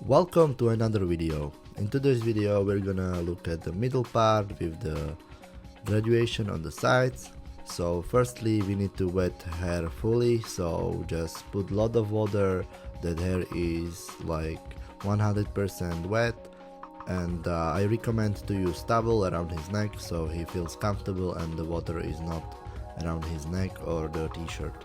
Welcome to another video. In today's video we're gonna look at the middle part with the graduation on the sides. So firstly we need to wet hair fully, so just put a lot of water. That hair is like 100% wet, and I recommend to use towel around his neck so he feels comfortable and the water is not around his neck or the t-shirt.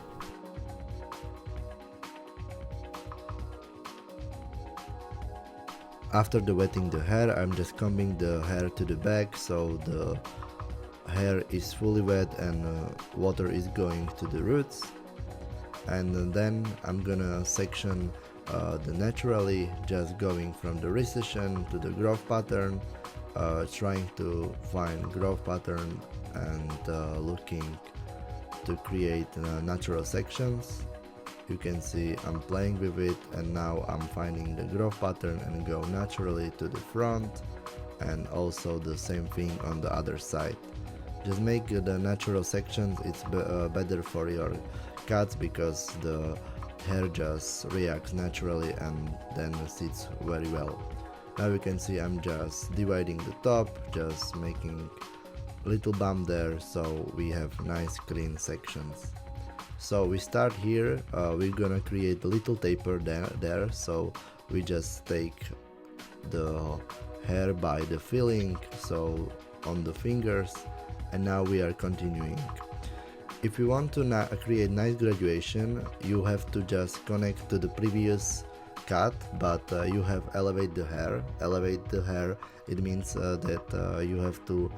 After the wetting the hair, I'm just combing the hair to the back so the hair is fully wet and water is going to the roots. And then I'm gonna section the naturally, just going from the recession to the growth pattern, trying to find growth pattern and looking to create natural sections. You can see I'm playing with it, and now I'm finding the growth pattern and go naturally to the front, and also the same thing on the other side. Just make the natural sections, it's better for your cuts because the hair just reacts naturally and then sits very well. Now you can see I'm just dividing the top, just making little bump there so we have nice clean sections. So we start here, we're gonna create a little taper there, so we just take the hair by the filling, so on the fingers, and now we are continuing. If you want to create nice graduation, you have to just connect to the previous cut, but you have elevate the hair. Elevate the hair, it means that you have to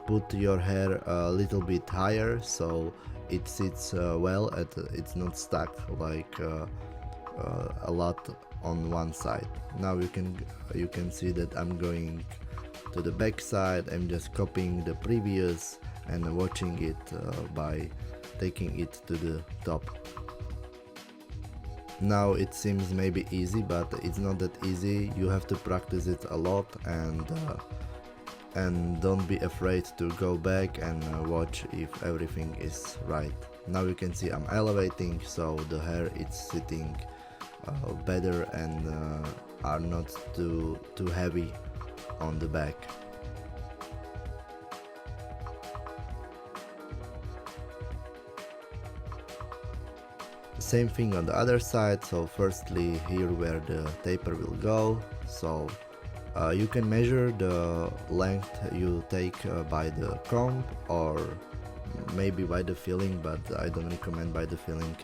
put your hair a little bit higher so it sits well, it's not stuck like a lot on one side. Now you can see that I'm going to the back side. I'm just copying the previous and watching it by taking it to the top. Now it seems maybe easy, but it's not that easy. You have to practice it a lot, and don't be afraid to go back and watch if everything is right. Now you can see I'm elevating so the hair is sitting better and are not too heavy on the back. Same thing on the other side. So firstly here where the taper will go, so you can measure the length you take by the comb or maybe by the filling, but I don't recommend by the filling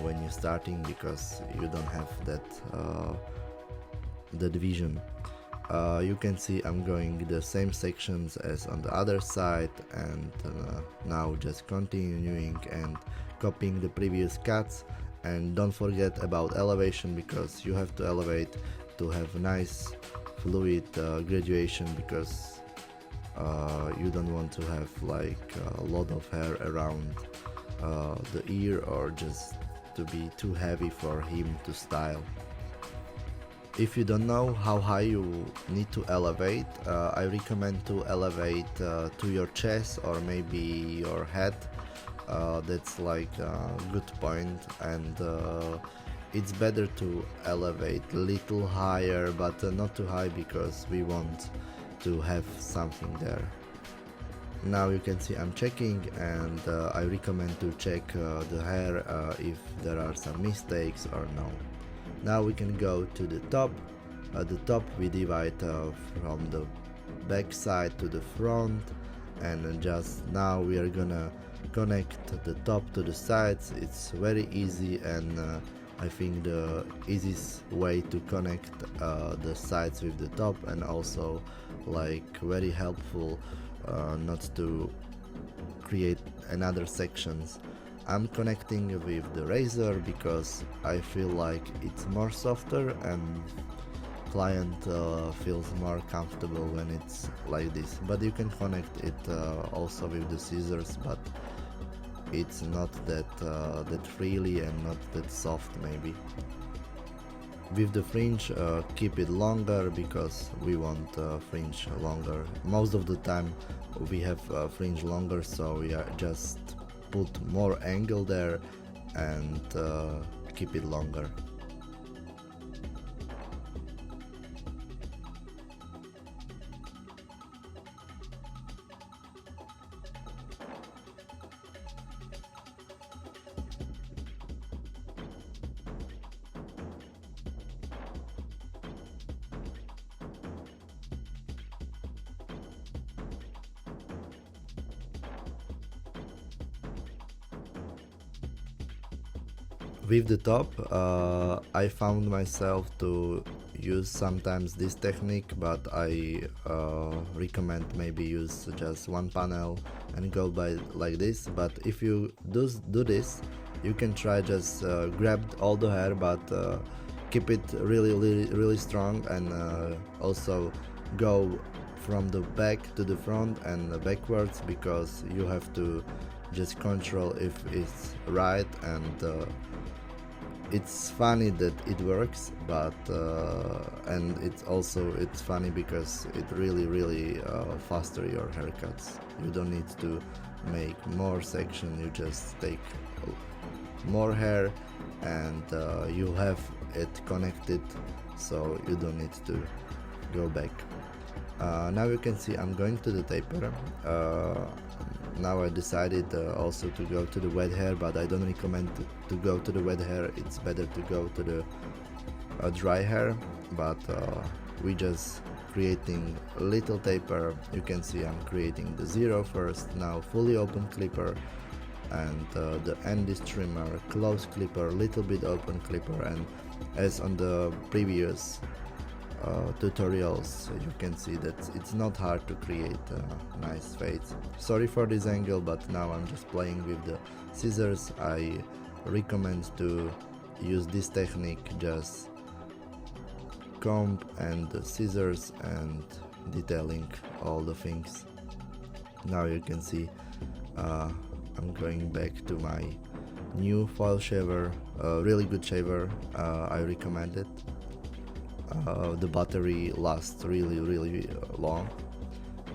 when you're starting because you don't have that the division. You can see I'm going the same sections as on the other side, and now just continuing and copying the previous cuts. And don't forget about elevation because you have to elevate to have nice fluid graduation, because you don't want to have like a lot of hair around the ear or just to be too heavy for him to style. If you don't know how high you need to elevate, I recommend to elevate to your chest or maybe your head. That's like a good point, and it's better to elevate a little higher, but not too high because we want to have something there. Now you can see I'm checking, and I recommend to check the hair if there are some mistakes or no. Now we can go to the top. The top we divide from the back side to the front, and just now we are gonna connect the top to the sides. It's very easy, and I think the easiest way to connect the sides with the top, and also like very helpful not to create another sections. I'm connecting with the razor because I feel like it's more softer and client feels more comfortable when it's like this. But you can connect it also with the scissors, but it's not that freely and not that soft maybe. With the fringe, keep it longer because we want fringe longer. Most of the time we have fringe longer, so we are just put more angle there and keep it longer. With the top, I found myself to use sometimes this technique, but I recommend maybe use just one panel and go by like this. But if you do this, you can try just grab all the hair, but keep it really strong, and also go from the back to the front and backwards, because you have to just control if it's right. And it's funny that it works, but and it's funny because it really faster your haircuts. You don't need to make more section, you just take more hair, and you have it connected, so you don't need to go back. Now you can see I'm going to the taper. Now I decided also to go to the wet hair, but I don't recommend to go to the wet hair. It's better to go to the dry hair, but we just creating a little taper. You can see I'm creating the 0 first, now fully open clipper, and the end is trimmer, close clipper, little bit open clipper, and as on the previous tutorials, you can see that it's not hard to create nice fades. Sorry for this angle, but now I'm just playing with the scissors. I recommend to use this technique, just comb and the scissors and detailing all the things. Now you can see I'm going back to my new foil shaver, really good shaver. I recommend it. The battery lasts really long,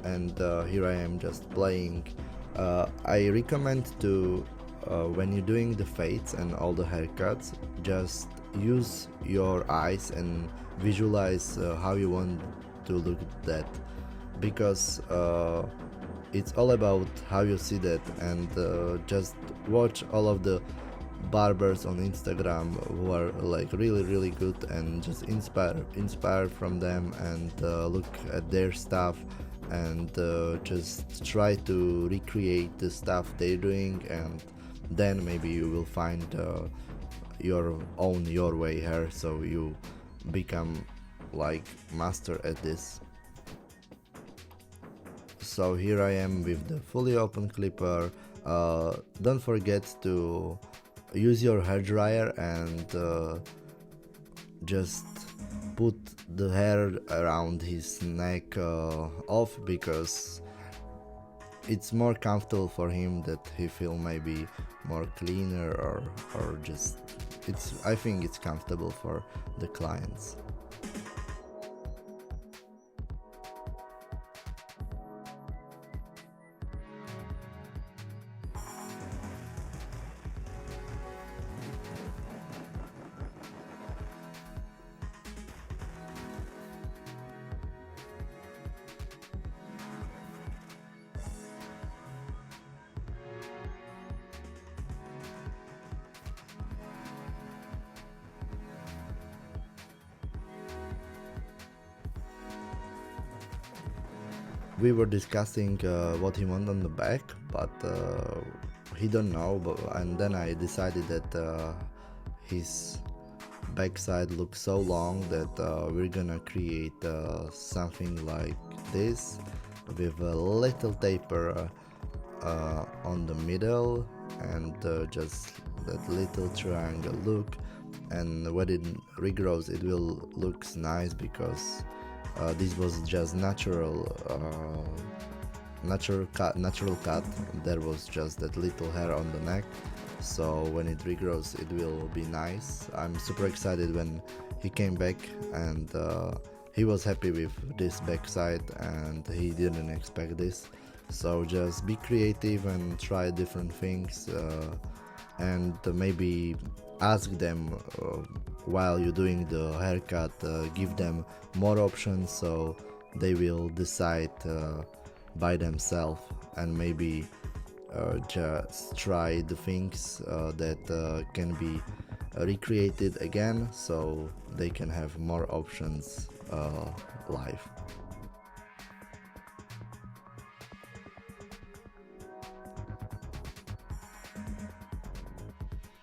and here I am just playing. I recommend to when you're doing the fades and all the haircuts, just use your eyes and visualize how you want to look at that, because it's all about how you see that. And just watch all of the barbers on Instagram who are like really good, and just inspire from them, and look at their stuff, and just try to recreate the stuff they're doing, and then maybe you will find your way hair, so you become like master at this. So here I am with the fully open clipper. Don't forget to use your hair dryer and just put the hair around his neck off, because it's more comfortable for him, that he feel maybe more cleaner, or just I think it's comfortable for the clients. We were discussing what he want on the back, but he don't know. And then I decided that his backside looks so long that we're gonna create something like this, with a little taper on the middle, and just that little triangle look. And when it regrows, it will looks nice, because this was just natural cut. There was just that little hair on the neck, so when it regrows it will be nice. I'm super excited when he came back, and he was happy with this backside, and he didn't expect this. So just be creative and try different things, and maybe ask them while you're doing the haircut, give them more options, so they will decide by themselves, and maybe just try the things that can be recreated again, so they can have more options live.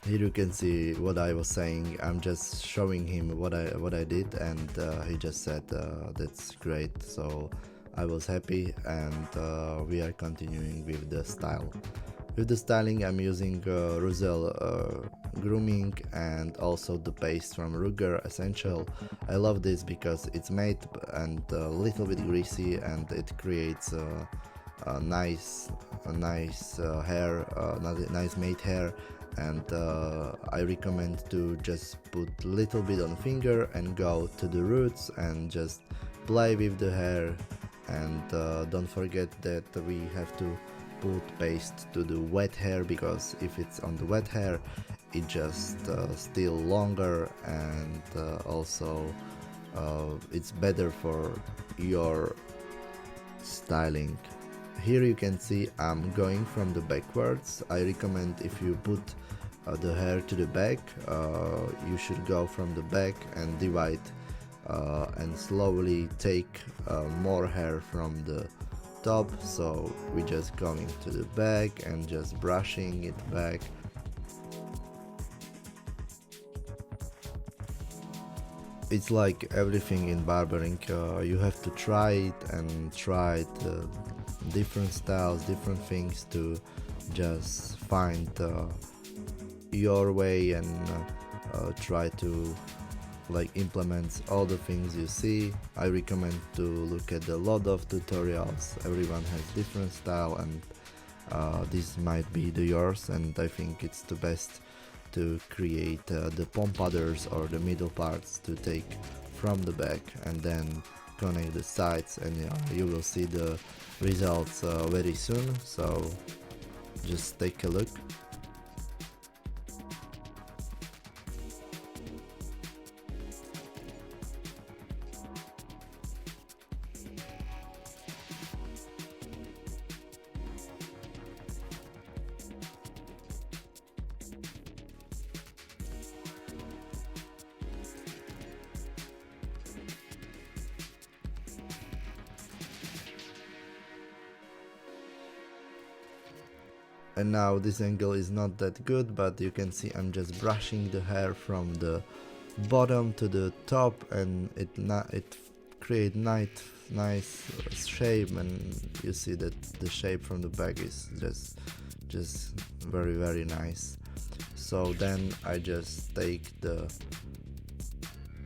Here you can see what I was saying. I'm just showing him what I did, and he just said that's great. So I was happy, and we are continuing with the style. With the styling, I'm using Ruzel grooming and also the paste from Ruger Essential. I love this because it's matte and a little bit greasy, and it creates a nice hair, nice matte hair. And I recommend to just put little bit on finger and go to the roots and just play with the hair. And don't forget that we have to put paste to the wet hair, because if it's on the wet hair it just still longer, and also it's better for your styling. Here you can see I'm going from the backwards. I recommend if you put the hair to the back, you should go from the back and divide and slowly take more hair from the top. So we're just going to the back and just brushing it back. It's like everything in barbering, you have to try it and try it, different styles, different things to just find your way, and try to like implement all the things you see. I recommend to look at a lot of tutorials. Everyone has different style, and this might be yours, and I think it's the best to create the pompaders or the middle parts to take from the back and then connect the sides, and you will see the results very soon. So just take a look. And now this angle is not that good, but you can see I'm just brushing the hair from the bottom to the top, and it create nice shape, and you see that the shape from the back is just very nice. So then I just take the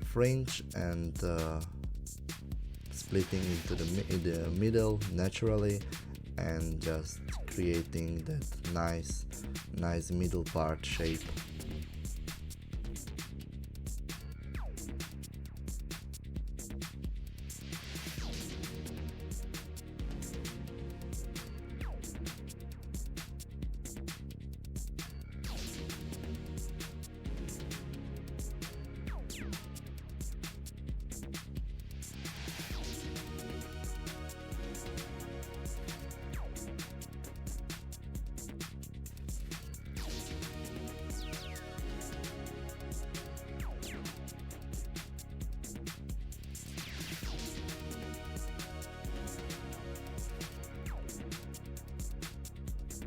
fringe and splitting into the middle naturally, and just creating that nice middle part shape.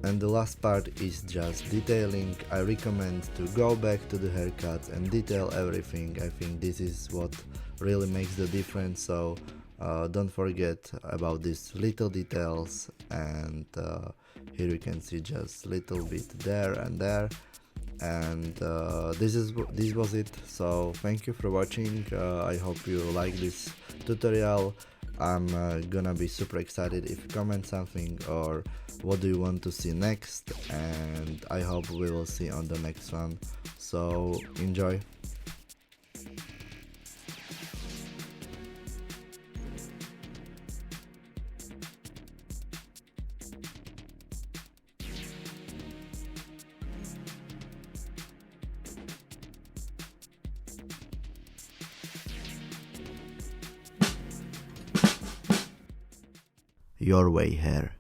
And the last part is just detailing. I recommend to go back to the haircut and detail everything. I think this is what really makes the difference, so don't forget about these little details. And here you can see just little bit there and there. And this was it. So thank you for watching. I hope you like this tutorial. I'm gonna be super excited if you comment something, or what do you want to see next, and I hope we will see on the next one. So enjoy. Your way, hair.